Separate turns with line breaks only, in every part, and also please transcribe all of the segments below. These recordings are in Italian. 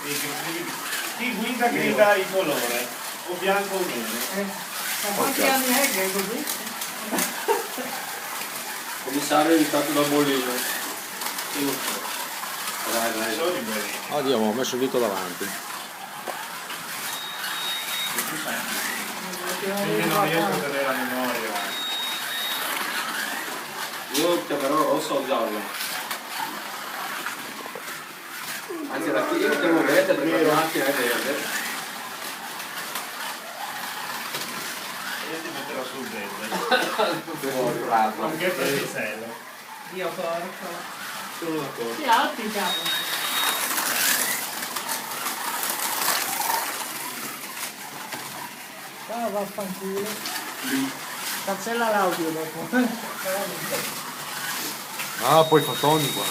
Chi guida grida il colore, o bianco o nero.
Ma quanti anni è che è così?
Commissario aiutato da Bolino. Dai.
Sono di belli.
Oddio, ho messo il dito davanti.
Quindi non riesco a tenere la memoria.
Io chiamerò rosso o giallo. Anzi, da qui io chiamo verde perché la macchina è verde.
Io ti metterò sul verde. Anche per il pisello.
Dio porco.
Sono d'accordo.
Sì, altri chiamano. Ah, vaffanculo. Cancella l'audio dopo.
Ah, poi fotoni qua.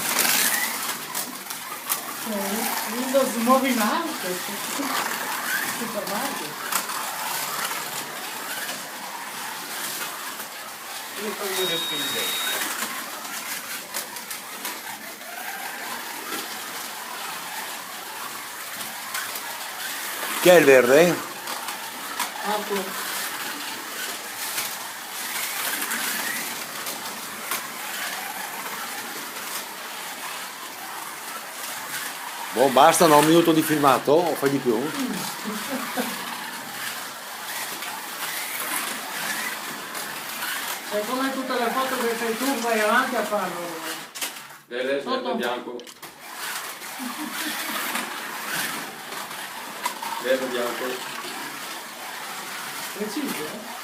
Windows Movie Market. Supermarket.
Io prendo le spingenti.
Chi è il verde?
Auto.
Boh, basta, no? Un minuto di filmato o fai di più?
È come tutte le foto che fai tu, vai avanti a farlo.
Verde,
Sotto.
bianco. Verde, bianco.
Preciso, eh?